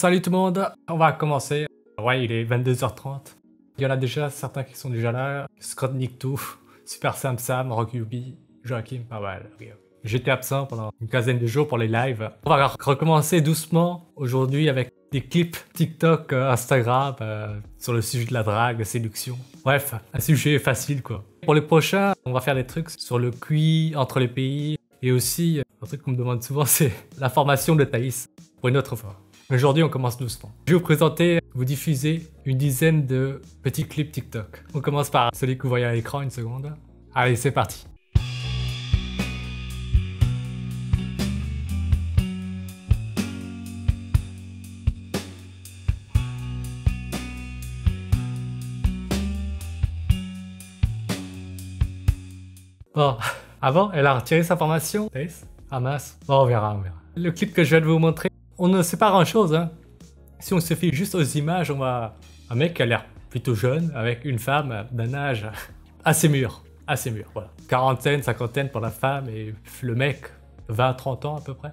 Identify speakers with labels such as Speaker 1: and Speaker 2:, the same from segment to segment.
Speaker 1: Salut tout le monde, on va commencer. Ouais, il est 22h30. Il y en a déjà certains qui sont déjà là. Scott Nictou, Super Sam Sam, Rock Yubi, Joachim, pas mal. J'étais absent pendant une quinzaine de jours pour les lives. On va recommencer doucement aujourd'hui avec des clips TikTok, Instagram sur le sujet de la drague, la séduction. Bref, un sujet facile quoi. Pour les prochains, on va faire des trucs sur le QI entre les pays. Et aussi, un truc qu'on me demande souvent, c'est la formation de Thaïs. Pour une autre fois. Aujourd'hui, on commence doucement. Je vais vous présenter, vous diffuser une dizaine de petits clips TikTok. On commence par celui que vous voyez à l'écran, une seconde. Allez, c'est parti. Bon, avant, elle a retiré sa formation. Thaïs? Ah mince. Bon, on verra, on verra. Le clip que je viens de vous montrer, on ne sait pas grand chose, hein. Si on se fie juste aux images, on voit un mec qui a l'air plutôt jeune, avec une femme d'un âge assez mûr, voilà. Quarantaine, cinquantaine pour la femme, et le mec, 20-30 ans à peu près.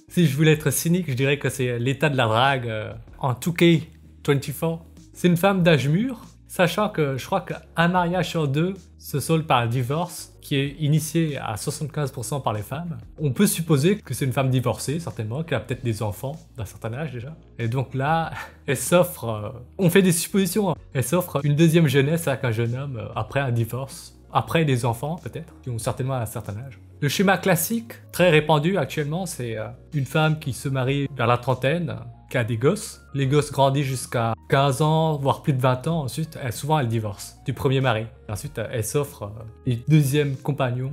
Speaker 1: Si je voulais être cynique, je dirais que c'est l'état de la drague en 2K24. C'est une femme d'âge mûr, sachant que je crois qu'un mariage sur deux se solde par un divorce qui est initié à 75% par les femmes. On peut supposer que c'est une femme divorcée, certainement, qui a peut-être des enfants d'un certain âge déjà. Et donc là, elle s'offre, on fait des suppositions, hein. Elle s'offre une deuxième jeunesse avec un jeune homme après un divorce, après des enfants peut-être, qui ont certainement un certain âge. Le schéma classique, très répandu actuellement, c'est une femme qui se marie vers la trentaine, qui a des gosses. Les gosses grandissent jusqu'à 15 ans, voire plus de 20 ans. Ensuite, souvent, elle divorce du premier mari. Ensuite, elle s'offre des deuxièmes compagnons,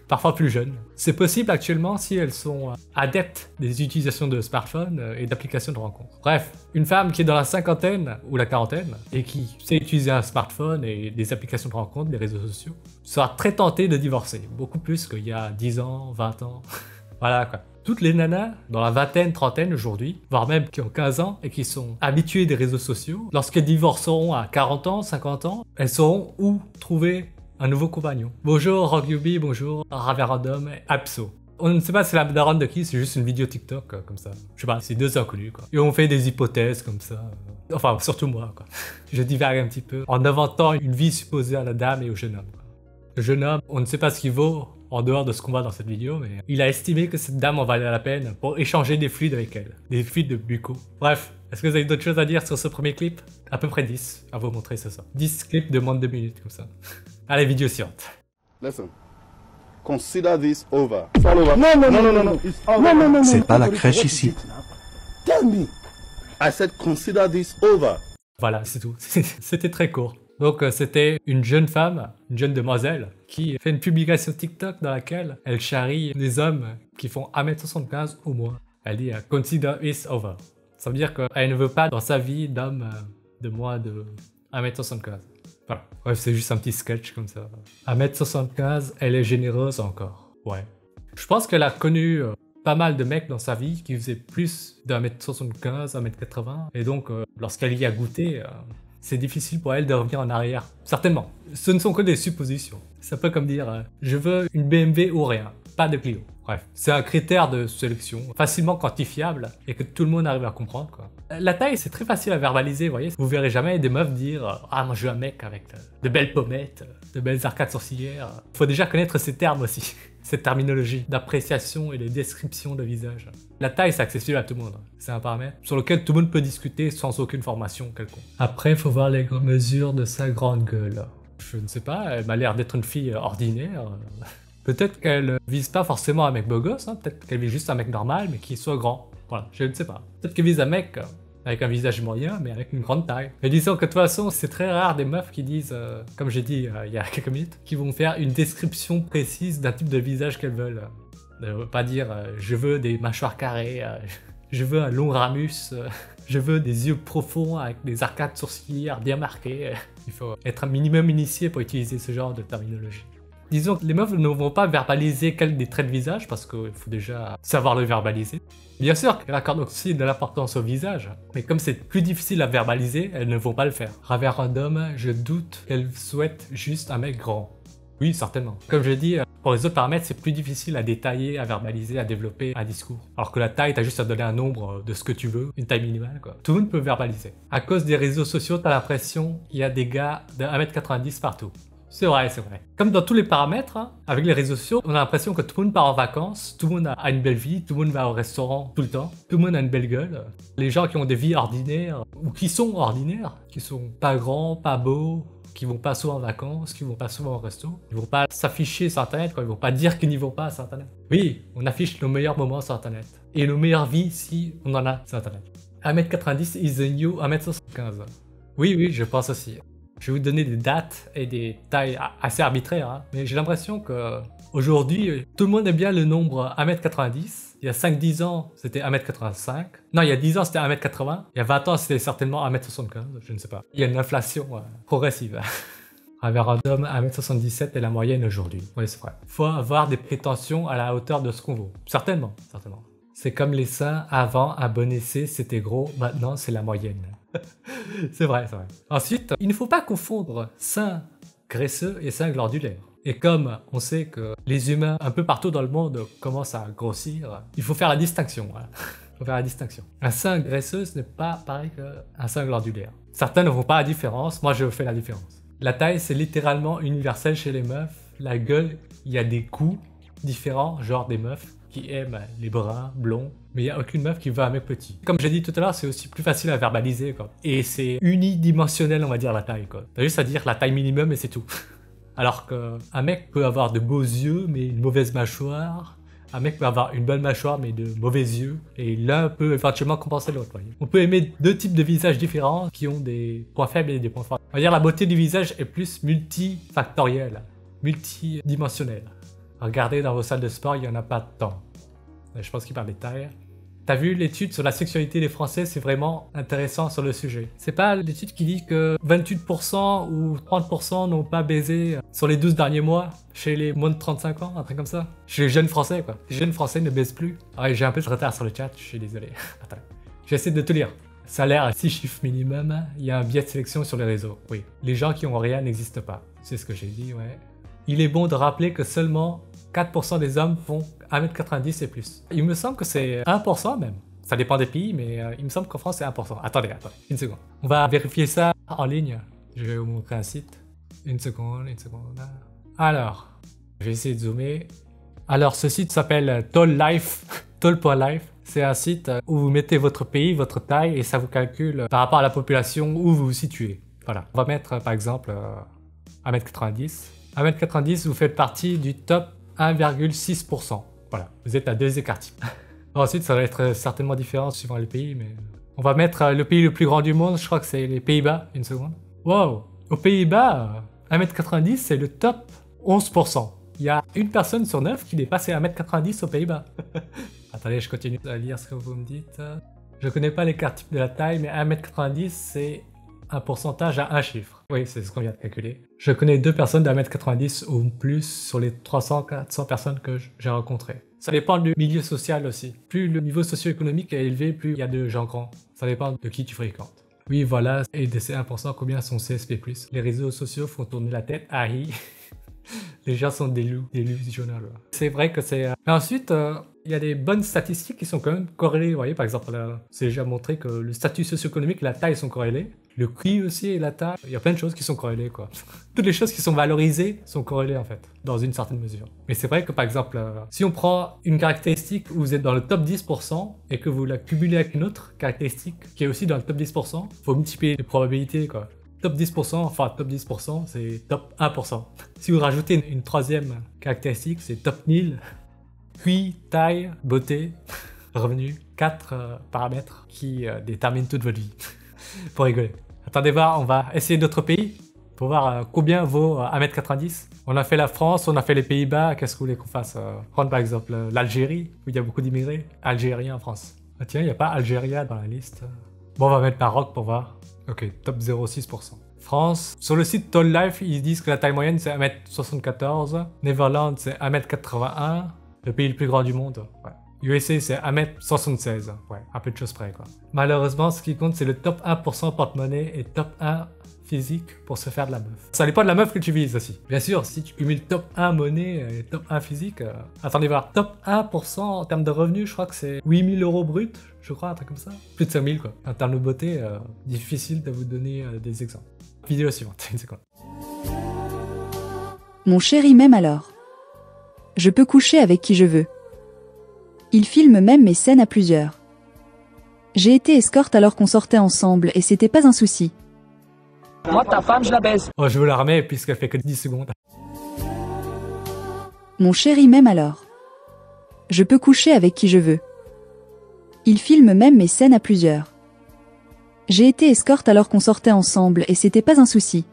Speaker 1: parfois plus jeunes. C'est possible actuellement si elles sont adeptes des utilisations de smartphones et d'applications de rencontres. Bref, une femme qui est dans la cinquantaine ou la quarantaine et qui sait utiliser un smartphone et des applications de rencontres, des réseaux sociaux, sera très tentée de divorcer. Beaucoup plus qu'il y a 10 ans, 20 ans. Voilà quoi. Toutes les nanas dans la vingtaine, trentaine aujourd'hui, voire même qui ont 15 ans et qui sont habituées des réseaux sociaux, lorsqu'elles divorceront à 40 ans, 50 ans, elles sauront où trouver un nouveau compagnon. Bonjour Rock Yubi, bonjour Raverandom et Abso. On ne sait pas c'est la daronne de qui, c'est juste une vidéo TikTok comme ça. Je sais pas, c'est deux inconnus quoi. Et on fait des hypothèses comme ça. Enfin, surtout moi quoi. Je divague un petit peu en inventant une vie supposée à la dame et au jeune homme. Le jeune homme, on ne sait pas ce qu'il vaut en dehors de ce qu'on voit dans cette vidéo, mais il a estimé que cette dame en valait la peine pour échanger des fluides avec elle, des fluides de bucco. Bref, est-ce que vous avez d'autres choses à dire sur ce premier clip? À peu près 10 à vous montrer ce soir. 10 clips de moins de 2 minutes comme ça. Allez, vidéo suivante.
Speaker 2: Listen, consider this over. It's all over. No.
Speaker 3: C'est pas la crèche ici.
Speaker 2: Tell me. I said consider this over.
Speaker 1: Voilà, c'est tout. C'était très court. Donc c'était une jeune femme, une jeune demoiselle, qui fait une publication TikTok dans laquelle elle charrie des hommes qui font 1m75 ou moins. Elle dit « Consider this over ». Ça veut dire qu'elle ne veut pas dans sa vie d'homme de moins de 1m75. Voilà. Bref, c'est juste un petit sketch comme ça. 1m75, elle est généreuse encore. Ouais. Je pense qu'elle a connu pas mal de mecs dans sa vie qui faisaient plus de 1m75, 1m80. Et donc, lorsqu'elle y a goûté... c'est difficile pour elle de revenir en arrière. Certainement. Ce ne sont que des suppositions. C'est un peu comme dire je veux une BMW ou rien, pas de Clio. Bref, c'est un critère de sélection facilement quantifiable et que tout le monde arrive à comprendre, quoi. La taille, c'est très facile à verbaliser, vous voyez. Vous verrez jamais des meufs dire ah, moi je veux un mec avec de belles pommettes, de belles arcades sourcilières. Faut déjà connaître ces termes aussi. Cette terminologie d'appréciation et de description de visage. La taille, c'est accessible à tout le monde. C'est un paramètre sur lequel tout le monde peut discuter sans aucune formation quelconque. Après, il faut voir les mesures de sa grande gueule. Je ne sais pas, elle m'a l'air d'être une fille ordinaire. Peut-être qu'elle vise pas forcément un mec beau gosse, hein. Peut-être qu'elle vise juste un mec normal, mais qui soit grand. Voilà, je ne sais pas. Peut-être qu'elle vise un mec avec un visage moyen, mais avec une grande taille. Mais disons que de toute façon, c'est très rare des meufs qui disent, comme j'ai dit il y a quelques minutes, qui vont faire une description précise d'un type de visage qu'elles veulent. Ne veut pas dire je veux des mâchoires carrées, je veux un long ramus, je veux des yeux profonds avec des arcades sourcilières bien marquées. Il faut être un minimum initié pour utiliser ce genre de terminologie. Disons que les meufs ne vont pas verbaliser quel des traits de visage parce qu'il faut déjà savoir le verbaliser. Bien sûr qu'elles accordent aussi de l'importance au visage, mais comme c'est plus difficile à verbaliser, elles ne vont pas le faire. Raverandom, je doute qu'elles souhaitent juste un mec grand. Oui, certainement. Comme je dis, Pour les autres paramètres, c'est plus difficile à détailler, à verbaliser, à développer un discours. Alors que la taille, t'as juste à donner un nombre de ce que tu veux, une taille minimale, quoi. Tout le monde peut verbaliser. À cause des réseaux sociaux, t'as l'impression qu'il y a des gars de 1m90 partout. C'est vrai, c'est vrai. Comme dans tous les paramètres, hein, avec les réseaux sociaux, on a l'impression que tout le monde part en vacances, tout le monde a une belle vie, tout le monde va au restaurant tout le temps, tout le monde a une belle gueule. Les gens qui ont des vies ordinaires, ou qui sont ordinaires, qui sont pas grands, pas beaux, qui vont pas souvent en vacances, qui vont pas souvent au resto, ils vont pas s'afficher sur internet, quoi. Ils vont pas dire qu'ils n'y vont pas sur internet. Oui, on affiche nos meilleurs moments sur internet. Et nos meilleures vies si on en a sur internet. 1m90 is the new 1m75. Oui, je pense aussi. Je vais vous donner des dates et des tailles assez arbitraires, hein. Mais j'ai l'impression que aujourd'hui, tout le monde aime bien le nombre 1m90. Il y a 5-10 ans, c'était 1m85. Non, il y a 10 ans, c'était 1m80. Il y a 20 ans, c'était certainement 1m75, je ne sais pas. Il y a une inflation progressive. Référendum 1m77 est la moyenne aujourd'hui. Oui, c'est vrai. Faut avoir des prétentions à la hauteur de ce qu'on vaut. Certainement, certainement. C'est comme les seins, avant, un bon essai, c'était gros, maintenant, c'est la moyenne. C'est vrai, c'est vrai. Ensuite, il ne faut pas confondre seins graisseux et seins glandulaires. Et comme on sait que les humains, un peu partout dans le monde, commencent à grossir, il faut faire la distinction. Voilà. Il faut faire la distinction. Un sein graisseux, ce n'est pas pareil qu'un sein glandulaire. Certains ne font pas la différence, moi je fais la différence. La taille, c'est littéralement universel chez les meufs. La gueule, il y a des coups différents, genre des meufs qui aiment les bruns, blonds, mais il n'y a aucune meuf qui veut un mec petit. Comme j'ai dit tout à l'heure, c'est aussi plus facile à verbaliser, quoi. Et c'est unidimensionnel, on va dire, la taille, quoi. T'as juste à dire la taille minimum et c'est tout. Alors qu'un mec peut avoir de beaux yeux, mais une mauvaise mâchoire. Un mec peut avoir une bonne mâchoire, mais de mauvais yeux. Et l'un peut éventuellement compenser l'autre, voyez. On peut aimer deux types de visages différents qui ont des points faibles et des points forts. On va dire la beauté du visage est plus multifactorielle, multidimensionnelle. Regardez dans vos salles de sport, il n'y en a pas tant. Je pense qu'il parle des tailles. T'as vu l'étude sur la sexualité des Français, c'est vraiment intéressant sur le sujet. C'est pas l'étude qui dit que 28% ou 30% n'ont pas baisé sur les 12 derniers mois chez les moins de 35 ans, un truc comme ça. Chez les jeunes Français, quoi. Les jeunes Français ne baisent plus. Ah ouais, j'ai un peu de retard sur le chat, je suis désolé. Attends, j'essaie de te lire. Salaire à 6 chiffres minimum, il y a un biais de sélection sur les réseaux. Oui, les gens qui ont rien n'existent pas. C'est ce que j'ai dit, ouais. Il est bon de rappeler que seulement 4% des hommes font 1m90 et plus. Il me semble que c'est 1% même. Ça dépend des pays, mais il me semble qu'en France c'est 1%. Attendez, une seconde. On va vérifier ça en ligne. Je vais vous montrer un site. Une seconde. Alors, je vais essayer de zoomer. Alors, ce site s'appelle Toll.life. Toll.life. C'est un site où vous mettez votre pays, votre taille, et ça vous calcule par rapport à la population où vous vous situez. Voilà. On va mettre par exemple 1m90. 1m90, vous faites partie du top 1,6%. Voilà, vous êtes à 2 écarts types. Ensuite, ça va être certainement différent suivant les pays, mais... On va mettre le pays le plus grand du monde, je crois que c'est les Pays-Bas, une seconde. Wow, aux Pays-Bas, 1m90, c'est le top 11%. Il y a une personne sur 9 qui dépasse 1m90 aux Pays-Bas. Attendez, je continue à lire ce que vous me dites. Je connais pas l'écart type de la taille, mais 1m90, c'est un pourcentage à un chiffre. Oui, c'est ce qu'on vient de calculer. Je connais 2 personnes d'1m90 ou plus sur les 300-400 personnes que j'ai rencontrées. Ça dépend du milieu social aussi. Plus le niveau socio-économique est élevé, plus il y a de gens grands. Ça dépend de qui tu fréquentes. Oui, voilà, et de ces 1%, combien sont CSP+. Les réseaux sociaux font tourner la tête. Aïe. Les gens sont délusionnels. C'est vrai que c'est... Mais ensuite, il y a des bonnes statistiques qui sont quand même corrélées. Vous voyez, par exemple, c'est déjà montré que le statut socio-économique et la taille sont corrélés. Le QI aussi et la taille. Il y a plein de choses qui sont corrélées, quoi. Toutes les choses qui sont valorisées sont corrélées, en fait, dans une certaine mesure. Mais c'est vrai que, par exemple, si on prend une caractéristique où vous êtes dans le top 10% et que vous la cumulez avec une autre caractéristique qui est aussi dans le top 10%, il faut multiplier les probabilités, quoi. Top 10%, enfin top 10%, c'est top 1%. Si vous rajoutez une troisième caractéristique, c'est top 1000. QI, taille, beauté, revenu. 4 paramètres qui déterminent toute votre vie. Pour rigoler. Attendez voir, on va essayer d'autres pays pour voir combien vaut 1m90. On a fait la France, on a fait les Pays-Bas, qu'est-ce que vous voulez qu'on fasse? Prendre par exemple l'Algérie, où il y a beaucoup d'immigrés. Algériens en France. Ah tiens, il n'y a pas Algérie dans la liste. Bon, on va mettre Maroc pour voir. Ok, top 0,6%. France. Sur le site Toll.life, ils disent que la taille moyenne c'est 1m74. Néerlande c'est 1m81. Le pays le plus grand du monde. Ouais. USA, c'est 1m76. Ouais, un peu de choses près, quoi. Malheureusement, ce qui compte, c'est le top 1% porte-monnaie et top 1 physique pour se faire de la meuf. Ça dépend de la meuf que tu vises aussi. Bien sûr, si tu cumules top 1 monnaie et top 1 physique, attendez voir, top 1% en termes de revenus, je crois que c'est 8000 € brut, je crois, un truc comme ça. Plus de 5000 quoi. En termes de beauté, difficile de vous donner des exemples. Vidéo suivante, une seconde.
Speaker 3: Mon chéri m'aime alors. Je peux coucher avec qui je veux. Il filme même mes scènes à plusieurs. J'ai été escorte alors qu'on sortait ensemble et c'était pas un souci.
Speaker 4: Moi, ta femme, je la baise.
Speaker 1: Oh, je veux la remettre puisqu'elle fait que 10 secondes.
Speaker 3: Mon chéri m'aime alors. Je peux coucher avec qui je veux. Il filme même mes scènes à plusieurs. J'ai été escorte alors qu'on sortait ensemble et c'était pas un souci.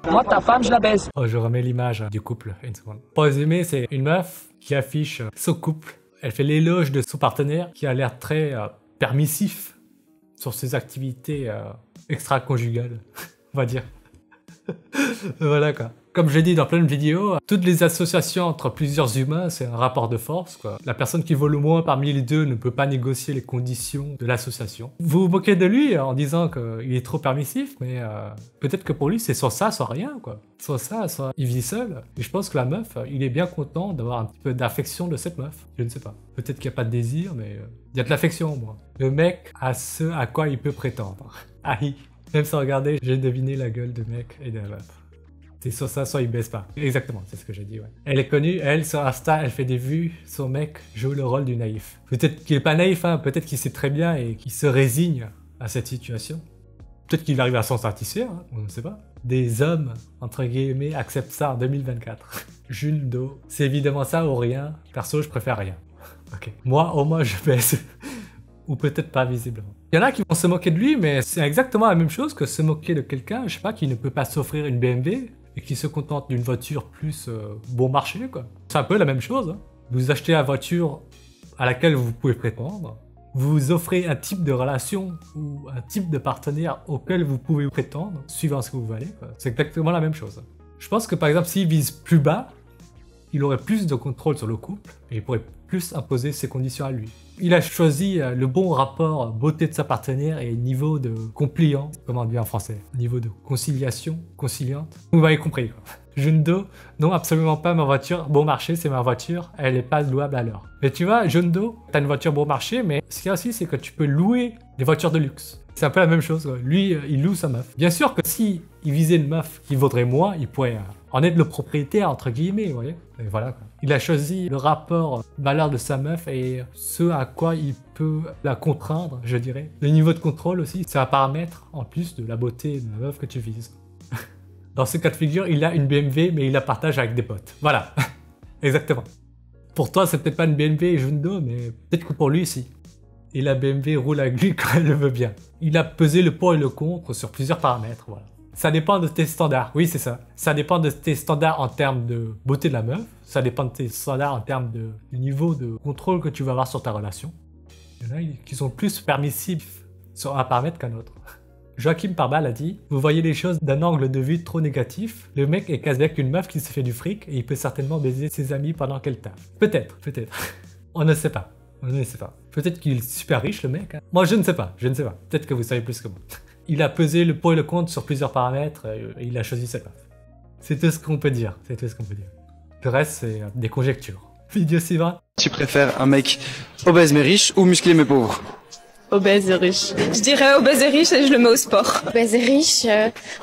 Speaker 4: Moi, ta femme, je la baise.
Speaker 1: Oh, je remets l'image du couple, une seconde. Pour résumer, c'est une meuf qui affiche son couple. Elle fait l'éloge de son partenaire qui a l'air très permissif sur ses activités extra-conjugales, on va dire. Voilà quoi. Comme je l'ai dit dans plein de vidéos, toutes les associations entre plusieurs humains, c'est un rapport de force, quoi. La personne qui vaut le moins parmi les deux ne peut pas négocier les conditions de l'association. Vous vous moquez de lui en disant qu'il est trop permissif, mais peut-être que pour lui, c'est soit ça, soit rien, quoi. Soit ça, soit il vit seul. Et je pense que la meuf, il est bien content d'avoir un petit peu d'affection de cette meuf. Je ne sais pas. Peut-être qu'il n'y a pas de désir, mais il y a de l'affection au moins. Le mec a ce à quoi il peut prétendre. Aïe. Même sans regarder, j'ai deviné la gueule de mec et de la meuf. C'est soit ça, soit il baisse pas. Exactement, c'est ce que j'ai dit, ouais. Elle est connue, elle, sur Insta, elle fait des vues. Son mec joue le rôle du naïf. Peut-être qu'il est pas naïf, hein, peut-être qu'il sait très bien et qu'il se résigne à cette situation. Peut-être qu'il arrive à s'en satisfaire, hein, on ne sait pas. Des hommes, entre guillemets, acceptent ça en 2024. Jules Do, c'est évidemment ça ou rien. Perso, je préfère rien. Ok. Moi, au moins, je baisse. Ou peut-être pas, visiblement. Il y en a qui vont se moquer de lui, mais c'est exactement la même chose que se moquer de quelqu'un, je sais pas, qui ne peut pas s'offrir une BMW et qui se contente d'une voiture plus bon marché, quoi. C'est un peu la même chose, hein. Vous achetez la voiture à laquelle vous pouvez prétendre, vous offrez un type de relation ou un type de partenaire auquel vous pouvez prétendre, suivant ce que vous valez, quoi. C'est exactement la même chose. Je pense que par exemple, s'il vise plus bas, il aurait plus de contrôle sur le couple et il pourrait plus imposer ses conditions à lui. Il a choisi le bon rapport beauté de sa partenaire et niveau de compliance, comment on dit en français, niveau de conciliation, conciliante. Vous m'avez compris, quoi. Jundo, non, absolument pas ma voiture bon marché, c'est ma voiture, elle n'est pas louable à l'heure. Mais tu vois, Jundo, t'as une voiture bon marché, mais ce qu'il y a aussi, c'est que tu peux louer des voitures de luxe. C'est un peu la même chose, quoi. Lui, il loue sa meuf. Bien sûr que si il visait une meuf qui vaudrait moins, il pourrait en être le propriétaire, entre guillemets, vous voyez. Et voilà, quoi. Il a choisi le rapport valeur de sa meuf et ce à quoi il peut la contraindre, je dirais. Le niveau de contrôle aussi, c'est un paramètre en plus de la beauté de la meuf que tu vises. Dans ce cas de figure, il a une BMW, mais il la partage avec des potes. Voilà, exactement. Pour toi, c'est peut-être pas une BMW Jundo, mais peut-être que pour lui, si. Et la BMW roule avec lui quand elle le veut bien. Il a pesé le pour et le contre sur plusieurs paramètres, voilà. Ça dépend de tes standards, oui c'est ça. Ça dépend de tes standards en termes de beauté de la meuf, ça dépend de tes standards en termes de niveau de contrôle que tu vas avoir sur ta relation. Il y en a qui sont plus permissifs sur un paramètre qu'un autre. Joachim Parbal a dit « Vous voyez les choses d'un angle de vue trop négatif, le mec est quasi avec une meuf qui se fait du fric et il peut certainement baiser ses amis pendant qu'elle taffe. » Peut-être, peut-être. On ne sait pas. On ne sait pas. Peut-être qu'il est super riche le mec. Hein. Moi je ne sais pas, je ne sais pas. Peut-être que vous savez plus que moi. Il a pesé le pour et le contre sur plusieurs paramètres et il a choisi cette meuf. C'est tout ce qu'on peut dire, c'est tout ce qu'on peut dire. Le reste, c'est des conjectures. Vidéo suivante.
Speaker 5: Tu préfères un mec obèse mais riche ou musclé mais pauvre?
Speaker 6: Obèse et riche. Je dirais obèse et riche et je le mets au sport.
Speaker 7: Obèse et riche,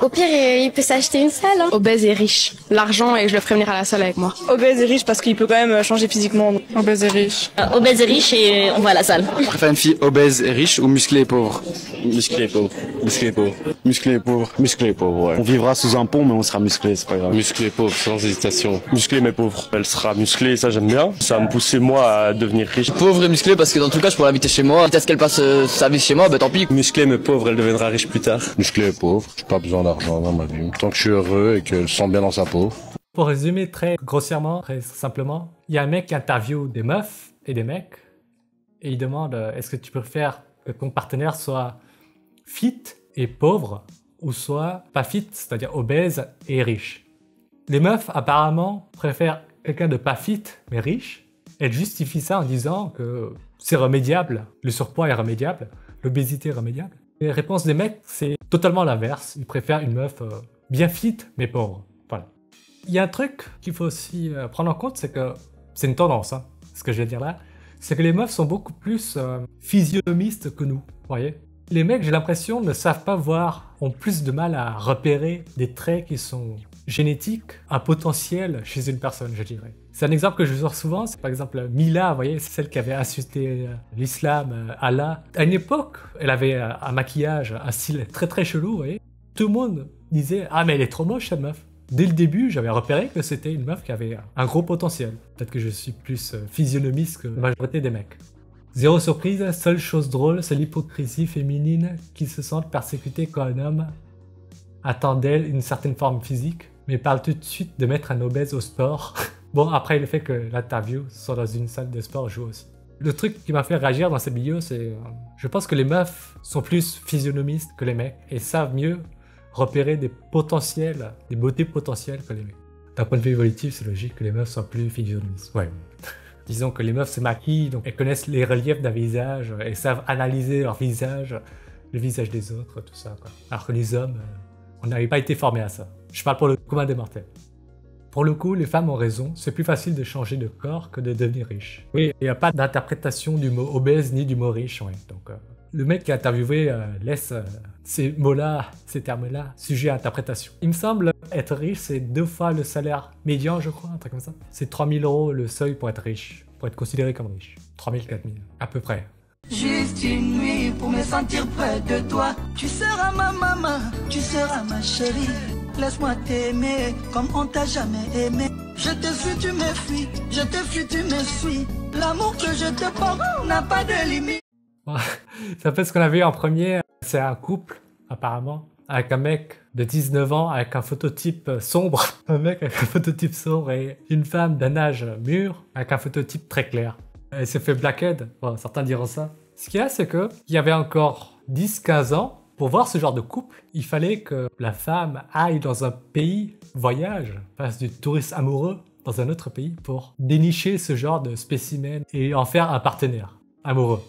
Speaker 7: au pire, il peut s'acheter une salle. Hein.
Speaker 6: Obèse et riche. L'argent et je le ferai venir à la salle avec moi. Obèse et riche parce qu'il peut quand même changer physiquement. Obèse et riche.
Speaker 7: Obèse et riche et on va à la salle.
Speaker 5: Tu préfères une fille obèse et riche ou musclée et pauvre?
Speaker 2: Musclé pauvre. Musclé pauvre. Musclé pauvre. Musclé pauvre, ouais. On vivra sous un pont, mais on sera musclé, c'est pas grave.
Speaker 8: Musclé pauvre, sans hésitation. Musclé mais pauvre. Elle sera musclée, ça j'aime bien. Ça va me pousser moi à devenir riche.
Speaker 9: Pauvre et musclé parce que dans tout cas je pourrais l'inviter chez moi. Quitte à ce qu'elle passe sa vie chez moi, bah tant pis.
Speaker 8: Musclé mais pauvre, elle deviendra riche plus tard.
Speaker 2: Musclé et pauvre. J'ai pas besoin d'argent dans ma vie. Tant que je suis heureux et qu'elle se sent bien dans sa peau.
Speaker 1: Pour résumer très grossièrement, très simplement, il y a un mec qui interviewe des meufs et des mecs et il demande est-ce que tu préfères que ton partenaire soit fit et pauvre ou soit pas fit, c'est-à-dire obèse et riche. Les meufs apparemment préfèrent quelqu'un de pas fit mais riche Elle justifie ça en disant que c'est remédiable, le surpoids est remédiable, l'obésité est remédiable. Les réponses des mecs, c'est totalement l'inverse. Ils préfèrent une meuf bien fit, mais pauvre. Voilà. Il y a un truc qu'il faut aussi prendre en compte, c'est que c'est une tendance, hein, ce que je vais dire là, c'est que les meufs sont beaucoup plus physionomistes que nous, vous voyez. Les mecs, j'ai l'impression, ne savent pas voir, ont plus de mal à repérer des traits qui sont génétiques, un potentiel chez une personne, je dirais. C'est un exemple que je sors souvent, c'est par exemple Mila, vous voyez, c'est celle qui avait insulté l'islam, Allah. À une époque, elle avait un maquillage, un style très très chelou, vous voyez. Tout le monde disait « Ah mais elle est trop moche cette meuf ». Dès le début, j'avais repéré que c'était une meuf qui avait un gros potentiel. Peut-être que je suis plus physionomiste que la majorité des mecs. Zéro surprise, seule chose drôle, c'est l'hypocrisie féminine qui se sent persécutée quand un homme attend d'elle une certaine forme physique, mais parle tout de suite de mettre un obèse au sport. Bon, après le fait que l'interview soit dans une salle de sport joue aussi. Le truc qui m'a fait réagir dans cette vidéo, c'est... je pense que les meufs sont plus physionomistes que les mecs et savent mieux repérer des potentiels, des beautés potentielles que les mecs. D'un point de vue évolutif, c'est logique que les meufs soient plus physionomistes. Ouais. Disons que les meufs se maquillent, donc elles connaissent les reliefs d'un visage, elles savent analyser leur visage, le visage des autres, tout ça, quoi. Alors que les hommes, on n'avait pas été formés à ça. Je parle pour le commun des mortels. Pour le coup, les femmes ont raison, c'est plus facile de changer de corps que de devenir riche. Oui, il n'y a pas d'interprétation du mot obèse ni du mot riche, ouais. Donc, le mec qui a interviewé laisse ces mots-là, ces termes-là, sujet à interprétation. Il me semble être riche, c'est 2 fois le salaire médian, je crois, un truc comme ça. C'est 3 000 € le seuil pour être riche, pour être considéré comme riche. 3 000, 4 000, à peu près.
Speaker 10: Juste une nuit pour me sentir près de toi. Tu seras ma maman, tu seras ma chérie. Laisse-moi t'aimer comme on t'a jamais aimé. Je te fuis, tu me fuis, je te fuis, tu me suis. L'amour que je te porte n'a pas de limite.
Speaker 1: C'est un peu ce qu'on a vu en premier, c'est un couple, apparemment, avec un mec de 19 ans avec un phototype sombre. Un mec avec un phototype sombre et une femme d'un âge mûr avec un phototype très clair. Elle s'est fait blackhead, bon, certains diront ça. Ce qu'il y a, c'est qu'il y avait encore 10-15 ans, pour voir ce genre de couple, il fallait que la femme aille dans un pays, voyage, fasse du tourisme amoureux dans un autre pays pour dénicher ce genre de spécimen et en faire un partenaire amoureux.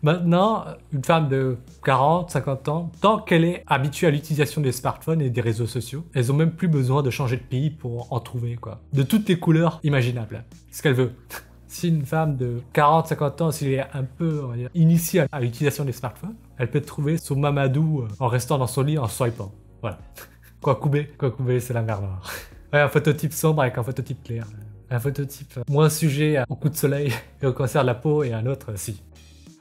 Speaker 1: Maintenant, une femme de 40, 50 ans, tant qu'elle est habituée à l'utilisation des smartphones et des réseaux sociaux, elles ont même plus besoin de changer de pays pour en trouver, quoi. De toutes les couleurs imaginables. Ce qu'elle veut. Si une femme de 40, 50 ans, s'il est un peu, on va dire, initiée à l'utilisation des smartphones, elle peut trouver son Mamadou en restant dans son lit en swipant. Voilà. Kwakubé, c'est la mer Noire. Ouais, un phototype sombre avec un phototype clair. Un phototype moins sujet au coup de soleil et au cancer de la peau et un autre, si.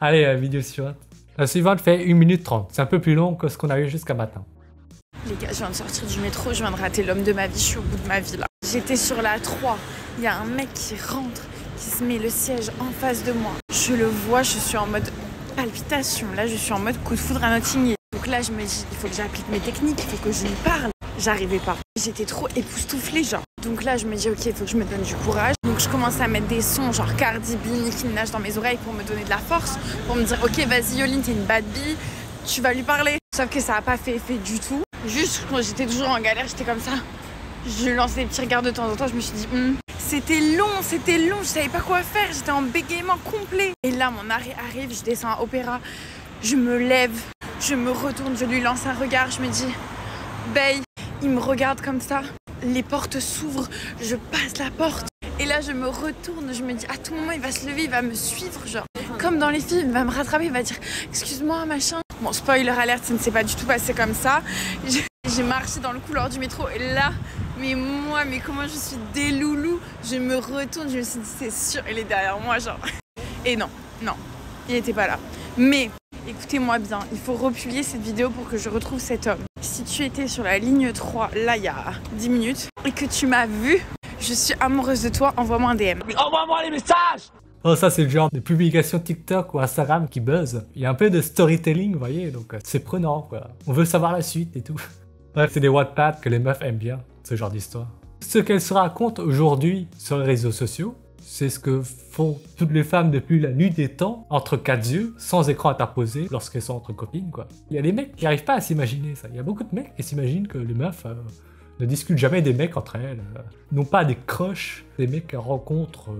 Speaker 1: Allez, vidéo suivante. La suivante fait 1 minute 30. C'est un peu plus long que ce qu'on a eu jusqu'à maintenant.
Speaker 6: Les gars, je viens de sortir du métro, je viens de rater l'homme de ma vie, je suis au bout de ma vie là. J'étais sur la 3, il y a un mec qui rentre, qui se met le siège en face de moi. Je le vois, je suis en mode palpitation, là je suis en mode coup de foudre à Notting Hill. Donc là je me dis, il faut que j'applique mes techniques, il faut que je lui parle. J'arrivais pas, j'étais trop époustouflée genre. Donc là je me dis ok, il faut que je me donne du courage. Donc je commence à mettre des sons genre Cardi B, Nicki Minaj dans mes oreilles pour me donner de la force. Pour me dire ok vas-y Yoline, t'es une bad bee, tu vas lui parler. Sauf que ça a pas fait effet du tout. Juste quand j'étais toujours en galère, j'étais comme ça. Je lui lançais des petits regards de temps en temps, je me suis dit c'était long, je savais pas quoi faire, j'étais en bégaiement complet. Et là mon arrêt arrive, je descends à Opéra, je me lève, je me retourne, je lui lance un regard, je me dis Bae, il me regarde comme ça, les portes s'ouvrent, je passe la porte. Et là je me retourne, je me dis à tout moment il va se lever, il va me suivre, genre comme dans les films, il va me rattraper, il va dire excuse-moi machin. Bon, spoiler alert, ça ne s'est pas du tout passé comme ça. J'ai marché dans le couloir du métro et là, mais comment je suis des loulous. Je me retourne, je me suis dit c'est sûr, il est derrière moi genre. Et non, il n'était pas là. Mais écoutez-moi bien, il faut republier cette vidéo pour que je retrouve cet homme. Si tu étais sur la ligne 3, là il y a 10 minutes, et que tu m'as vu, je suis amoureuse de toi, envoie-moi un DM.
Speaker 4: Envoie-moi les messages!
Speaker 1: Oh, ça c'est le genre de publication TikTok ou Instagram qui buzz. Il y a un peu de storytelling, vous voyez, donc c'est prenant quoi. On veut savoir la suite et tout. Bref, c'est des Wattpad que les meufs aiment bien, ce genre d'histoire. Ce qu'elles se racontent aujourd'hui sur les réseaux sociaux, c'est ce que font toutes les femmes depuis la nuit des temps, entre 4 yeux, sans écran interposé, lorsqu'elles sont entre copines quoi. Il y a des mecs qui n'arrivent pas à s'imaginer ça. Il y a beaucoup de mecs qui s'imaginent que les meufs ne discutent jamais des mecs entre elles, n'ont pas des crushs, des mecs qu'elles rencontrent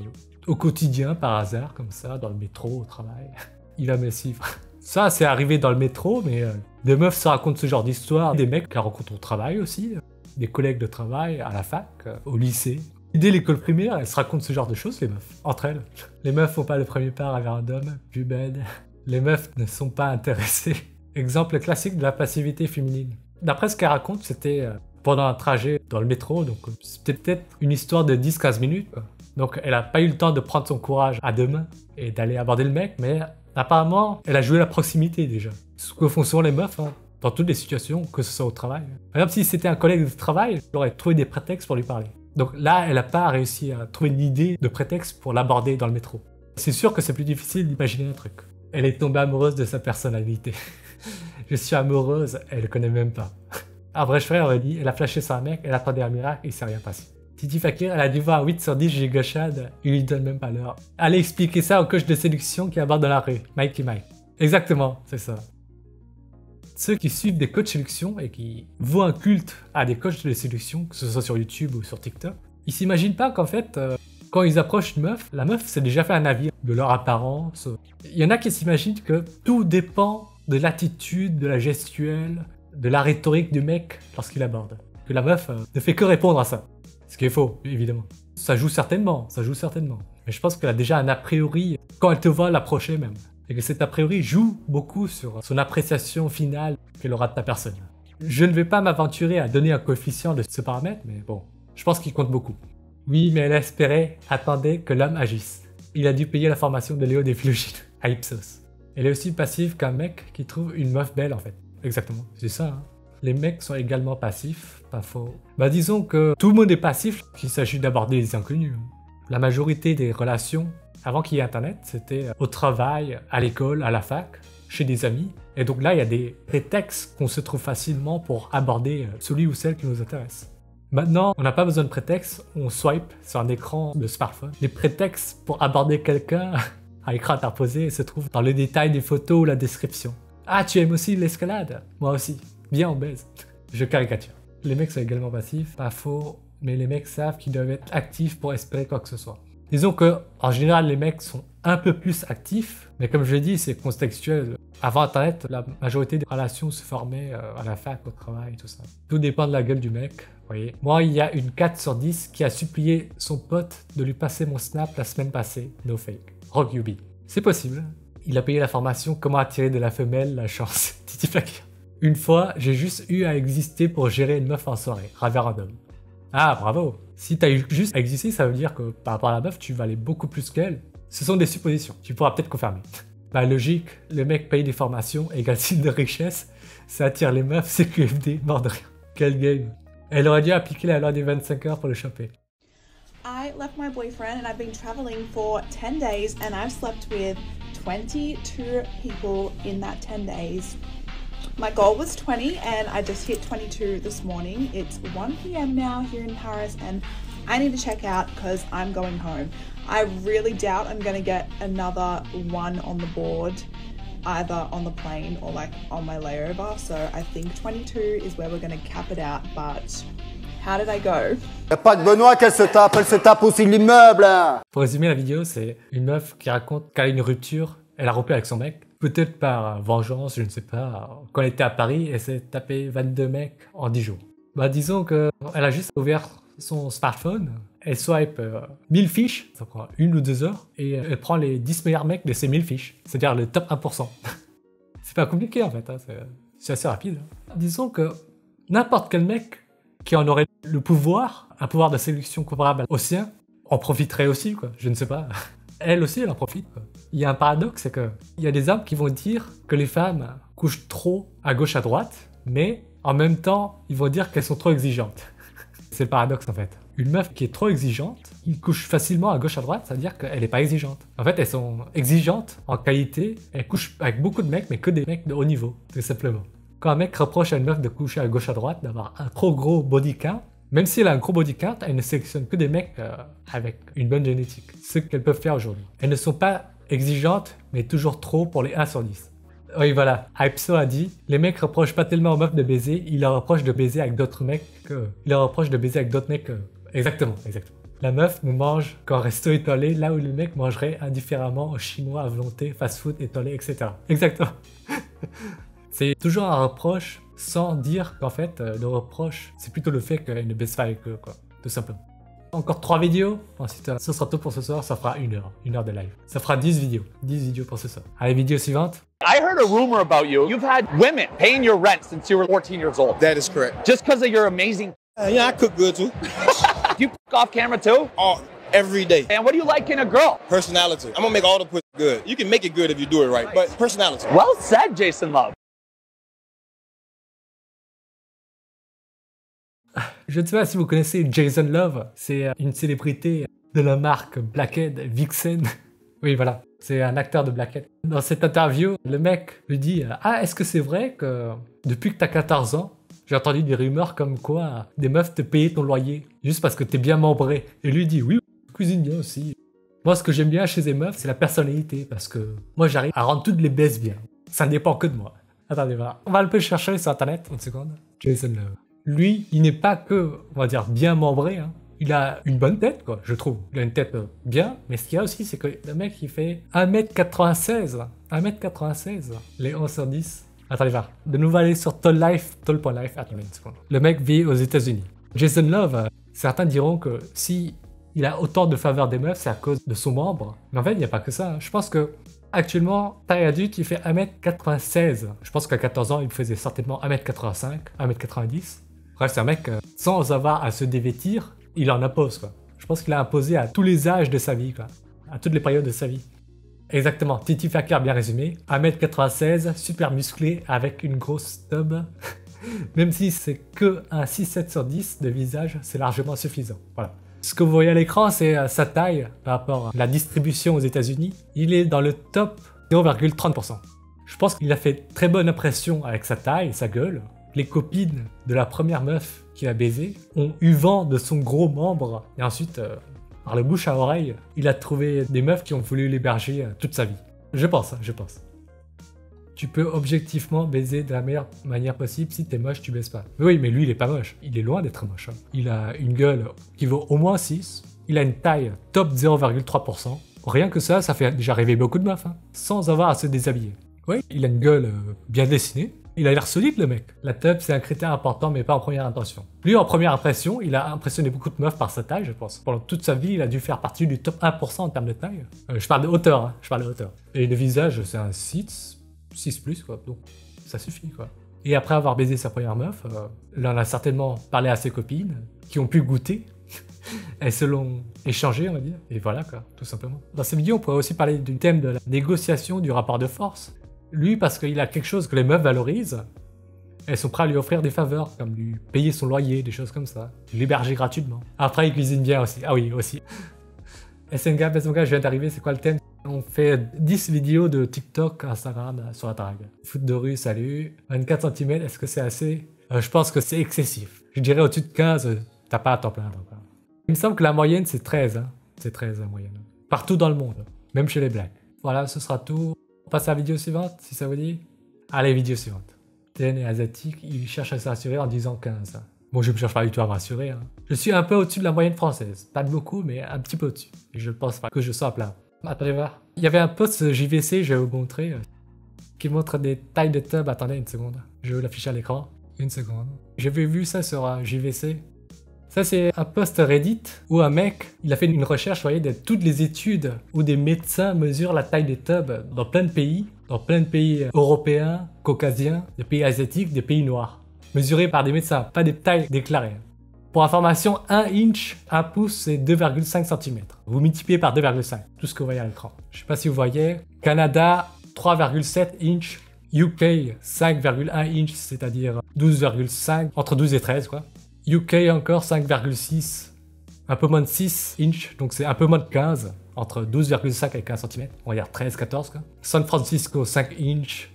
Speaker 1: au quotidien, par hasard, comme ça, dans le métro, au travail. Il va me suivre. Ça, c'est arrivé dans le métro, mais des meufs se racontent ce genre d'histoire. Des mecs qu'elles rencontrent au travail aussi. Des collègues de travail, à la fac, au lycée. Dès l'école primaire, elles se racontent ce genre de choses, les meufs, entre elles. Les meufs font pas le premier pas vers un homme, plus belle. Les meufs ne sont pas intéressées. Exemple classique de la passivité féminine. D'après ce qu'elle raconte, c'était pendant un trajet dans le métro, donc c'était peut-être une histoire de 10-15 minutes, quoi. Donc elle a pas eu le temps de prendre son courage à deux mains et d'aller aborder le mec, mais apparemment, elle a joué la proximité déjà. Ce que font souvent les meufs, hein, dans toutes les situations, que ce soit au travail. Par exemple, si c'était un collègue de travail, j'aurais trouvé des prétextes pour lui parler. Donc là, elle n'a pas réussi à trouver une idée de prétexte pour l'aborder dans le métro. C'est sûr que c'est plus difficile d'imaginer un truc. Elle est tombée amoureuse de sa personnalité. Je suis amoureuse, elle le connaît même pas. Un vrai frère aurait dit, elle a flashé sur un mec, elle attendait un miracle et il s'est rien passé. Titi Fakir, elle a dû voir 8 sur 10 gigachades, il lui donne même pas l'heure. Allez expliquer ça au coach de séduction qui aborde dans la rue, Mikey Mike. Exactement, c'est ça. Ceux qui suivent des coachs de séduction et qui vouent un culte à des coachs de séduction, que ce soit sur YouTube ou sur TikTok, ils s'imaginent pas qu'en fait, quand ils approchent une meuf, la meuf s'est déjà fait un avis de leur apparence. Il y en a qui s'imaginent que tout dépend de l'attitude, de la gestuelle, de la rhétorique du mec lorsqu'il aborde. Que la meuf ne fait que répondre à ça. Ce qui est faux, évidemment. Ça joue certainement. Mais je pense qu'elle a déjà un a priori quand elle te voit l'approcher même. Et que cet a priori joue beaucoup sur son appréciation finale qu'elle aura de ta personne. Je ne vais pas m'aventurer à donner un coefficient de ce paramètre, mais bon, je pense qu'il compte beaucoup. Oui, mais elle attendait que l'homme agisse. Il a dû payer la formation de Léo Déphilogine à Ipsos. Elle est aussi passive qu'un mec qui trouve une meuf belle en fait. Exactement, c'est ça, hein. Les mecs sont également passifs, pas faux. Bah disons que tout le monde est passif qu'il s'agit d'aborder les inconnus. La majorité des relations, avant qu'il y ait internet, c'était au travail, à l'école, à la fac, chez des amis. Et donc là, il y a des prétextes qu'on se trouve facilement pour aborder celui ou celle qui nous intéresse. Maintenant, on n'a pas besoin de prétexte, on swipe sur un écran de smartphone. Les prétextes pour aborder quelqu'un à écran interposé se trouvent dans le détail des photos ou la description. Ah, tu aimes aussi l'escalade? Moi aussi. Bien, on baise. Je caricature. Les mecs sont également passifs, pas faux, mais les mecs savent qu'ils doivent être actifs pour espérer quoi que ce soit. Disons que, en général, les mecs sont un peu plus actifs, mais comme je l'ai dit, c'est contextuel. Avant Internet, la majorité des relations se formaient à la fac, au travail, tout ça. Tout dépend de la gueule du mec, vous voyez. Moi, il y a une 4 sur 10 qui a supplié son pote de lui passer mon snap la semaine passée, no fake. Rock you be. C'est possible. Il a payé la formation Comment attirer de la femelle la chance. Titi Fakir. Une fois, j'ai juste eu à exister pour gérer une meuf en soirée, Raverandom. Ah, bravo! Si t'as eu juste à exister, ça veut dire que par rapport à la meuf, tu valais beaucoup plus qu'elle. Ce sont des suppositions, tu pourras peut-être confirmer. Bah logique, le mec paye des formations, égale signe de richesse, ça attire les meufs, c'est QFD, mort de rien. Quel game! Elle aurait dû appliquer la loi des 25 heures pour le choper.
Speaker 11: I left my boyfriend and I've been traveling for 10 days and I've slept with 22 people in that 10 days. My goal was 20 and I just hit 22 this morning. It's 1 p.m. now here in Paris and I need to check out because I'm going home. I really doubt I'm going to get another one on the board, either on the plane or like on my layover. So I think 22 is where we're going to cap it out, but how did I go?
Speaker 12: Y'a pas que Benoît qu'elle se tape aussi l'immeuble. Hein.
Speaker 1: Pour résumer la vidéo, c'est une meuf qui raconte qu'elle a une rupture, elle a rompu avec son mec. Peut-être par vengeance, je ne sais pas. Quand elle était à Paris, elle s'est tapé 22 mecs en 10 jours. Bah disons qu'elle a juste ouvert son smartphone, elle swipe 1000 fiches, ça prend 1 ou 2 heures, et elle prend les 10 meilleurs mecs de ces 1000 fiches, c'est-à-dire le top 1%. C'est pas compliqué en fait, hein, c'est assez rapide. Disons que n'importe quel mec qui en aurait le pouvoir, un pouvoir de séduction comparable au sien, en profiterait aussi, quoi, je ne sais pas. Elle aussi, elle en profite, quoi. Il y a un paradoxe, c'est que il y a des hommes qui vont dire que les femmes couchent trop à gauche à droite, mais en même temps, ils vont dire qu'elles sont trop exigeantes. C'est le paradoxe en fait. Une meuf qui est trop exigeante, il couche facilement à gauche à droite, ça veut dire qu'elle n'est pas exigeante. En fait, elles sont exigeantes en qualité, elles couchent avec beaucoup de mecs, mais que des mecs de haut niveau, tout simplement. Quand un mec reproche à une meuf de coucher à gauche à droite, d'avoir un trop gros body count, même si elle a un gros body count, elle ne sélectionne que des mecs avec une bonne génétique. Ce qu'elles peuvent faire aujourd'hui. Elles ne sont pas exigeantes, mais toujours trop pour les 1 sur 10. Oui, voilà. Ipsos a dit, les mecs reprochent pas tellement aux meufs de baiser, ils leur reprochent de baiser avec d'autres mecs que... Ils leur reprochent de baiser avec d'autres mecs que... Exactement, exactement. La meuf nous mange quand resto étoilé, là où le mec mangerait indifféremment au chinois à volonté, fast-food étoilé, etc. Exactement. C'est toujours un reproche sans dire qu'en fait, le reproche, c'est plutôt le fait qu'elle ne baisse pas avec eux, quoi. Tout simplement. Encore 3 vidéos, ensuite ce sera tout pour ce soir, ça fera 1 heure de live. Ça fera 10 vidéos pour ce soir. Allez, vidéo suivante.
Speaker 13: I heard a rumor about you. You've had women paying your rent since you were 14 years old.
Speaker 14: That is correct.
Speaker 13: Just because of your amazing...
Speaker 14: yeah, I cook good too.
Speaker 13: Do you cook off camera too?
Speaker 14: Oh, every day.
Speaker 13: And what do you like in a girl?
Speaker 14: Personality. I'm gonna make all the pussy good. You can make it good if you do it right, but personality.
Speaker 13: Well said, Jason Love.
Speaker 1: Je ne sais pas si vous connaissez Jason Love, c'est une célébrité de la marque Blackhead, Vixen. Oui, voilà, c'est un acteur de Blackhead. Dans cette interview, le mec lui dit « Ah, est-ce que c'est vrai que depuis que t'as 14 ans, j'ai entendu des rumeurs comme quoi des meufs te payaient ton loyer juste parce que t'es bien membré ?» Et lui dit « Oui, je cuisine bien aussi. Moi, ce que j'aime bien chez les meufs, c'est la personnalité parce que moi, j'arrive à rendre toutes les baisses bien. Ça ne dépend que de moi. » Attendez, voilà. On va un peu chercher sur internet, une seconde. Jason Love. Lui, il n'est pas que, on va dire, bien membré, hein. Il a une bonne tête, quoi, je trouve. Il a une tête bien, mais ce qu'il y a aussi, c'est que le mec, il fait 1m96. 1m96. Les 11 sur 10. Attendez, va. De nouveau aller sur Toll.life. Attendez une seconde. Le mec vit aux États-Unis. Jason Love, certains diront que si il a autant de faveurs des meufs, c'est à cause de son membre. Mais en fait, il n'y a pas que ça. Je pense que actuellement, taille adulte, il fait 1m96. Je pense qu'à 14 ans, il faisait certainement 1m85, 1m90. Bref, c'est un mec, sans avoir à se dévêtir, il en impose, quoi. Je pense qu'il a imposé à tous les âges de sa vie, quoi. À toutes les périodes de sa vie. Exactement, Titi Fakir bien résumé. 1m96, super musclé, avec une grosse tub. Même si c'est que un 6-7 sur 10 de visage, c'est largement suffisant. Voilà. Ce que vous voyez à l'écran, c'est sa taille par rapport à la distribution aux États-Unis. Il est dans le top 0,30%. Je pense qu'il a fait très bonne impression avec sa taille, sa gueule. Les copines de la première meuf qu'il a baisée ont eu vent de son gros membre. Et ensuite, par le bouche à oreille, il a trouvé des meufs qui ont voulu l'héberger toute sa vie. Je pense. Tu peux objectivement baiser de la meilleure manière possible. Si t'es moche, tu baises pas. Mais oui, mais lui, il est pas moche. Il est loin d'être moche. Hein. Il a une gueule qui vaut au moins 6. Il a une taille top 0,3%. Rien que ça fait déjà rêver beaucoup de meufs, hein, sans avoir à se déshabiller. Oui, il a une gueule bien dessinée. Il a l'air solide, le mec. La tub, c'est un critère important, mais pas en première intention. Lui, en première impression, il a impressionné beaucoup de meufs par sa taille, je pense. Pendant toute sa vie, il a dû faire partie du top 1% en termes de taille. Je parle de hauteur, hein. Je parle de hauteur. Et le visage, c'est un 6+, quoi. Donc, ça suffit, quoi. Et après avoir baisé sa première meuf, il en a certainement parlé à ses copines, qui ont pu goûter. Elles se l'ont échangé, on va dire. Et voilà, quoi, tout simplement. Dans cette vidéo, on pourrait aussi parler du thème de la négociation, du rapport de force. Lui, parce qu'il a quelque chose que les meufs valorisent, elles sont prêtes à lui offrir des faveurs, comme lui payer son loyer, des choses comme ça, l'héberger gratuitement. Après, il cuisine bien aussi. Ah oui, aussi. SNK, je viens d'arriver, c'est quoi le thème? On fait 10 vidéos de TikTok, Instagram sur la drague. Foot de rue, salut. 24 cm, est-ce que c'est assez? Je pense que c'est excessif. Je dirais au-dessus de 15, t'as pas à t'en plaindre. Il me semble que la moyenne, c'est 13. Hein. C'est 13 la moyenne. Partout dans le monde, même chez les blacks. Voilà, ce sera tout. On passe à la vidéo suivante, si ça vous dit. Allez, vidéo suivante. Ten et asiatique, il cherche à se rassurer en disant 15. Bon, je ne cherche pas du tout à me rassurer. Hein. Je suis un peu au-dessus de la moyenne française. Pas de beaucoup, mais un petit peu au-dessus. Et je ne pense pas que je sois à plat. Attendez voir. Il y avait un post JVC, je vais vous montrer, qui montre des tailles de tub. Attendez une seconde. Je vais vous l'afficher à l'écran. Une seconde. J'avais vu ça sur JVC. Ça, c'est un post Reddit où un mec, il a fait une recherche, vous voyez, de toutes les études où des médecins mesurent la taille des tubs dans plein de pays européens, caucasiens, des pays asiatiques, des pays noirs. Mesurés par des médecins, pas des tailles déclarées. Pour information, 1 inch, 1 pouce, c'est 2,5 cm. Vous multipliez par 2,5, tout ce que vous voyez à l'écran. Je sais pas si vous voyez. Canada, 3,7 inch. UK, 5,1 inch, c'est-à-dire 12,5, entre 12 et 13, quoi. UK encore 5,6, un peu moins de 6 inch, donc c'est un peu moins de 15, entre 12,5 et 15 cm, on va dire 13-14 quoi. San Francisco 5 inch,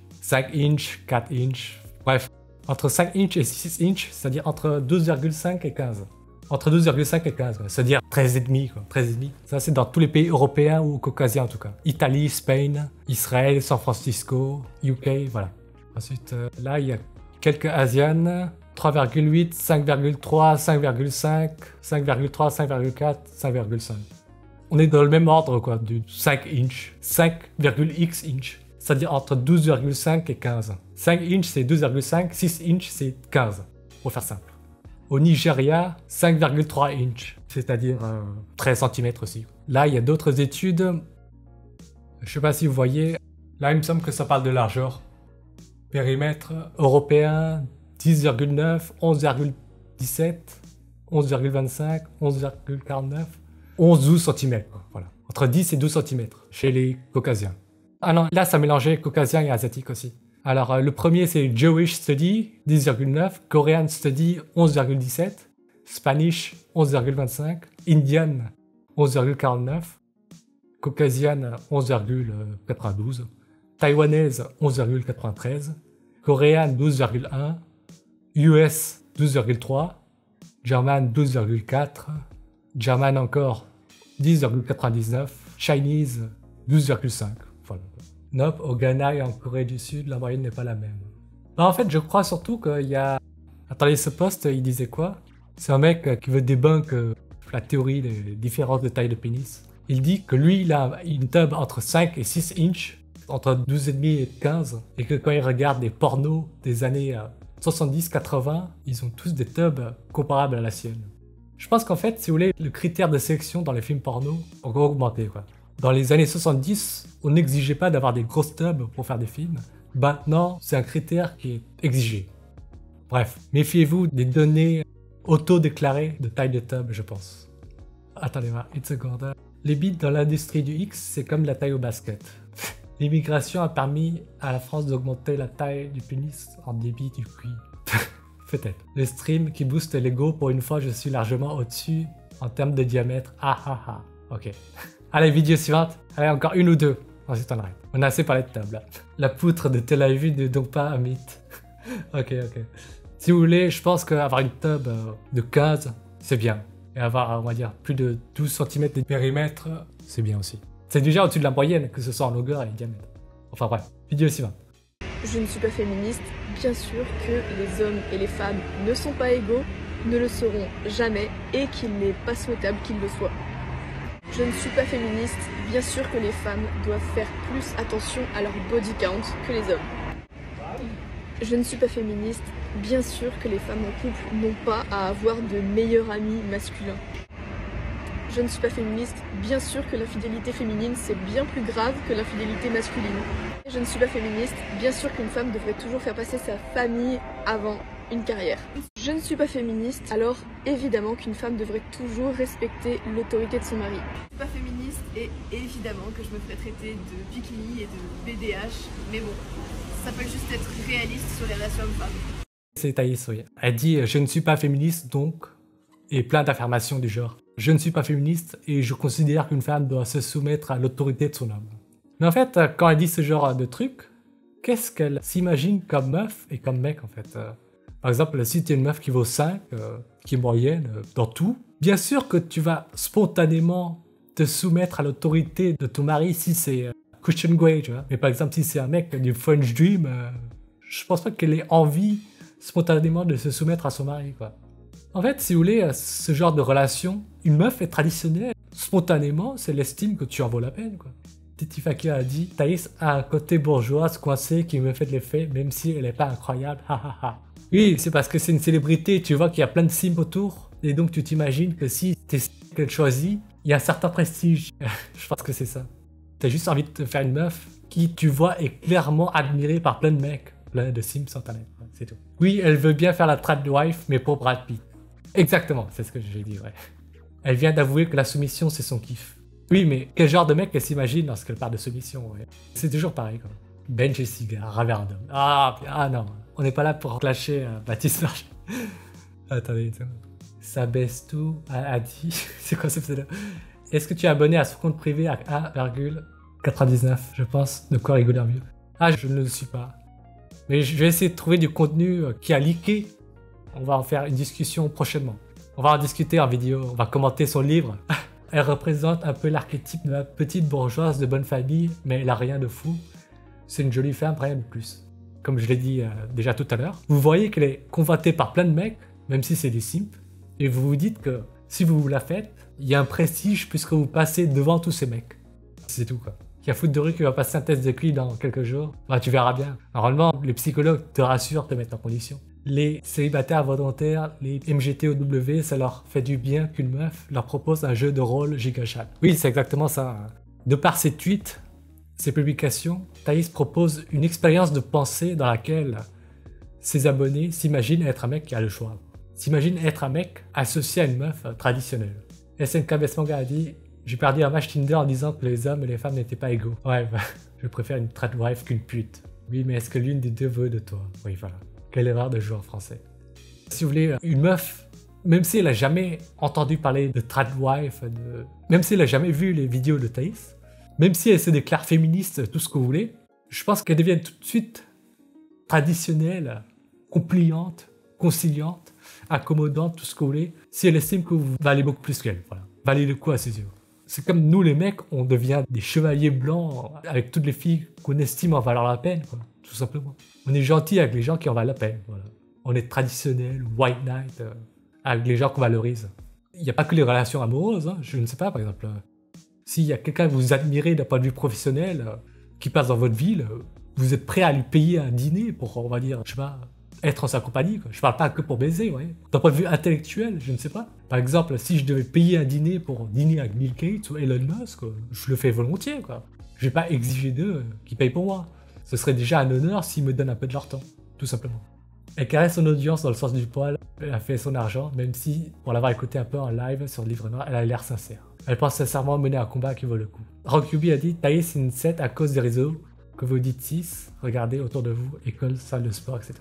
Speaker 1: 4 inch, bref, entre 5 inch et 6 inch, c'est-à-dire entre 12,5 et 15. Entre 12,5 et 15, c'est-à-dire 13,5 quoi, 13,5. Ça c'est dans tous les pays européens ou caucasiens en tout cas. Italie, Spain, Israël, San Francisco, UK, voilà. Ensuite, là il y a quelques Asianes. 3,8, 5,3, 5,5, 5,3, 5,4, 5,5. On est dans le même ordre quoi, du 5 inch, 5,x inch, c'est-à-dire entre 12,5 et 15. 5 inch c'est 12,5, 6 inch c'est 15, pour faire simple. Au Nigeria, 5,3 inch, c'est-à-dire 13 cm aussi. Là, il y a d'autres études, je sais pas si vous voyez, là il me semble que ça parle de largeur. Périmètre européen, 10,9, 11,17, 11,25, 11,49, 11-12 cm. Voilà. Entre 10 et 12 cm chez les caucasiens. Ah non, là ça mélangeait caucasiens et asiatiques aussi. Alors le premier c'est Jewish Study, 10,9, Korean Study, 11,17, Spanish, 11,25, Indian, 11,49, Caucasienne, 11,92, Taïwanaise, 11,93, Coréenne, 12,1, US, 12,3, German, 12,4, German encore, 10,99, Chinese, 12,5. Voilà. Nope, au Ghana et en Corée du Sud, la moyenne n'est pas la même. Bah, en fait, je crois surtout qu'il y a... Attendez, ce post, il disait quoi? C'est un mec qui veut débunk la théorie des différences de taille de pénis. Il dit que lui, il a une tub entre 5 et 6 inches, entre 12,5 et 15, et que quand il regarde des pornos des années 70-80, ils ont tous des tubs comparables à la sienne. Je pense qu'en fait, si vous voulez, le critère de sélection dans les films porno a encore augmenté, quoi. Dans les années 70, on n'exigeait pas d'avoir des grosses tubs pour faire des films. Maintenant, c'est un critère qui est exigé. Bref, méfiez-vous des données auto-déclarées de taille de tub, je pense. Attendez, une seconde. Les bits dans l'industrie du X, c'est comme la taille au basket. L'immigration a permis à la France d'augmenter la taille du pénis en débit du QI. Peut-être. Le stream qui booste l'ego, pour une fois, je suis largement au-dessus en termes de diamètre. Ah ah ah. Ok. Allez, vidéo suivante. Allez, encore une ou deux. Ensuite, on arrête. On a assez parlé de table. La poutre de Tel Aviv n'est donc pas un mythe. Ok. Si vous voulez, je pense qu'avoir une tub de 15, c'est bien. Et avoir, on va dire, plus de 12 cm de périmètre, c'est bien aussi. C'est déjà au-dessus de la moyenne, que ce soit en longueur et diamètre. Enfin bref, vidéo suivante.
Speaker 15: Je ne suis pas féministe, bien sûr que les hommes et les femmes ne sont pas égaux, ne le seront jamais et qu'il n'est pas souhaitable qu'ils le soient. Je ne suis pas féministe, bien sûr que les femmes doivent faire plus attention à leur body count que les hommes. Je ne suis pas féministe, bien sûr que les femmes en couple n'ont pas à avoir de meilleurs amis masculins. Je ne suis pas féministe, bien sûr que l'infidélité féminine c'est bien plus grave que l'infidélité masculine. Je ne suis pas féministe, bien sûr qu'une femme devrait toujours faire passer sa famille avant une carrière. Je ne suis pas féministe, alors évidemment qu'une femme devrait toujours respecter l'autorité de son mari. Je ne suis pas féministe et évidemment que je me ferais traiter de bikini et de BDH, mais bon, ça peut juste être réaliste sur les relations hommes-femmes.
Speaker 1: C'est Thaïs, oui. Elle dit « Je ne suis pas féministe donc » et plein d'affirmations du genre « Je ne suis pas féministe et je considère qu'une femme doit se soumettre à l'autorité de son homme. » Mais en fait, quand elle dit ce genre de trucs, qu'est-ce qu'elle s'imagine comme meuf et comme mec en fait? Par exemple, si tu es une meuf qui vaut 5, qui est moyenne dans tout, bien sûr que tu vas spontanément te soumettre à l'autorité de ton mari si c'est Christian Grey, tu vois. Mais par exemple, si c'est un mec du French Dream, je pense pas qu'elle ait envie spontanément de se soumettre à son mari, quoi. En fait, si vous voulez, ce genre de relation, une meuf est traditionnelle. Spontanément, c'est l'estime que tu en vaut la peine, quoi. Titi Fakir a dit « Thaïs a un côté bourgeoise coincé qui me fait de l'effet, même si elle n'est pas incroyable, ha ha ha. » Oui, c'est parce que c'est une célébrité, tu vois qu'il y a plein de sims autour, et donc tu t'imagines que si t'es qu'elle choisit, il y a un certain prestige. Je pense que c'est ça. T'as juste envie de te faire une meuf qui, tu vois, est clairement admirée par plein de mecs, plein de sims sur internet, c'est tout. Oui, elle veut bien faire la trad wife, mais pour Brad Pitt. Exactement, c'est ce que j'ai dit, ouais. Elle vient d'avouer que la soumission, c'est son kiff. Oui, mais quel genre de mec elle s'imagine lorsqu'elle parle de soumission, ouais. C'est toujours pareil, quoi. Ben Jessica, Raverdum. Ah non, on n'est pas là pour clasher Baptiste March. Attendez, ça baisse tout, a dit. C'est quoi ce pseudo? Est-ce que tu es abonné à son compte privé à 1,99, je pense, de quoi rigoler mieux? Ah, je ne le suis pas. Mais je vais essayer de trouver du contenu qui a leaké. On va en faire une discussion prochainement. On va en discuter en vidéo, on va commenter son livre. Elle représente un peu l'archétype de la petite bourgeoise de bonne famille, mais elle a rien de fou. C'est une jolie femme, rien de plus. comme je l'ai dit déjà tout à l'heure. Vous voyez qu'elle est convoitée par plein de mecs, même si c'est des simps, et vous vous dites que si vous la faites, il y a un prestige puisque vous passez devant tous ces mecs. C'est tout quoi. Il y a Foot de rue qui va passer un test de QI dans quelques jours. Bah, tu verras bien. Normalement, les psychologues te rassurent, te mettent en condition. Les célibataires volontaires, les MGTOW, ça leur fait du bien qu'une meuf leur propose un jeu de rôle gigachat. Oui, c'est exactement ça. De par ses tweets, ses publications, Thaïs propose une expérience de pensée dans laquelle ses abonnés s'imaginent être un mec qui a le choix. S'imaginent être un mec associé à une meuf traditionnelle. SNK Besmanga a dit « J'ai perdu un match Tinder en disant que les hommes et les femmes n'étaient pas égaux. Ouais, bah, je préfère une trad wife qu'une pute. Oui, mais est-ce que l'une des deux veut de toi? Oui, voilà. Quelle erreur de joueur français. Si vous voulez, une meuf, même si elle a jamais entendu parler de trad wife, même si elle a jamais vu les vidéos de Thaïs, même si elle se déclare féministe, tout ce que vous voulez, je pense qu'elle devient tout de suite traditionnelle, compliante, conciliante, accommodante, tout ce que vous voulez, si elle estime que vous valez beaucoup plus qu'elle. Voilà. Valez le coup à ses yeux. C'est comme nous les mecs, on devient des chevaliers blancs avec toutes les filles qu'on estime en valoir la peine, quoi, tout simplement. On est gentil avec les gens qui en valent la peine. Voilà. On est traditionnel, white knight, avec les gens qu'on valorise. Il n'y a pas que les relations amoureuses, hein. Je ne sais pas, par exemple, s'il y a quelqu'un que vous admirez d'un point de vue professionnel, qui passe dans votre ville, vous êtes prêt à lui payer un dîner pour, on va dire, je sais pas, être en sa compagnie, quoi. Je parle pas que pour baiser, ouais. D'un point de vue intellectuel, je ne sais pas. Par exemple, si je devais payer un dîner pour dîner avec Bill Gates ou Elon Musk, je le fais volontiers, quoi. Je vais pas exiger d'eux qu'ils payent pour moi. Ce serait déjà un honneur s'ils me donnent un peu de leur temps, tout simplement. Elle caresse son audience dans le sens du poil, elle a fait son argent, même si, pour l'avoir écouté un peu en live sur le livre noir, elle a l'air sincère. Elle pense sincèrement mener un combat qui vaut le coup. Rockюbi a dit « Tailler c'est une 7 à cause des réseaux, que vous dites 6, regardez autour de vous, école, salle de sport, etc. »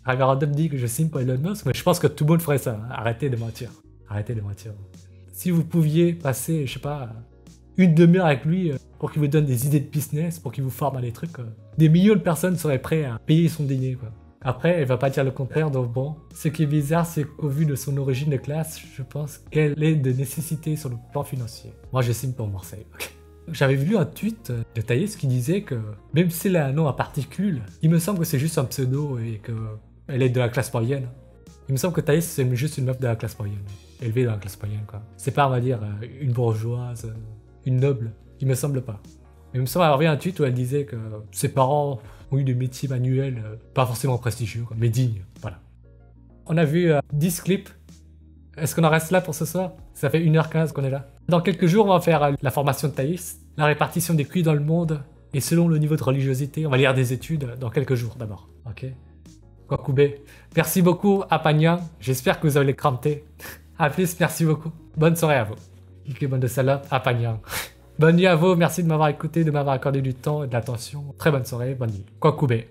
Speaker 1: Ragarandum dit que je signe pour Elon Musk, mais je pense que tout le monde ferait ça. Hein. Arrêtez de mentir. Arrêtez de mentir. Si vous pouviez passer, je sais pas, une demi-heure avec lui pour qu'il vous donne des idées de business, pour qu'il vous forme à des trucs, des millions de personnes seraient prêtes à payer son dîner, quoi. Après, elle va pas dire le contraire, donc bon. Ce qui est bizarre, c'est qu'au vu de son origine de classe, je pense qu'elle est de nécessité sur le plan financier. Moi, je signe pour Marseille. Okay. J'avais vu un tweet de Thaïs qui disait que, même si elle a un nom à particules, il me semble que c'est juste un pseudo et que elle est de la classe moyenne. Il me semble que Thaïs, c'est juste une meuf de la classe moyenne. Élevée dans la classe moyenne, quoi. C'est pas, on va dire, une bourgeoise, une noble. Il me semble pas. Il me semble avoir vu un tweet où elle disait que ses parents ont eu des métiers manuels pas forcément prestigieux, quoi, mais dignes. Voilà. On a vu 10 clips. Est-ce qu'on en reste là pour ce soir? Ça fait 1h15 qu'on est là. Dans quelques jours, on va faire la formation de Thaïs, la répartition des QI dans le monde, et selon le niveau de religiosité, on va lire des études dans quelques jours d'abord. Ok. Kwakoubé. Merci beaucoup à Pagnan. J'espère que vous allez cranter. A plus, merci beaucoup. Bonne soirée à vous. Ok, bonne de salope, à Pagnan. Bonne nuit à vous, merci de m'avoir écouté, de m'avoir accordé du temps et de l'attention. Très bonne soirée, bonne nuit. Kwakoubé.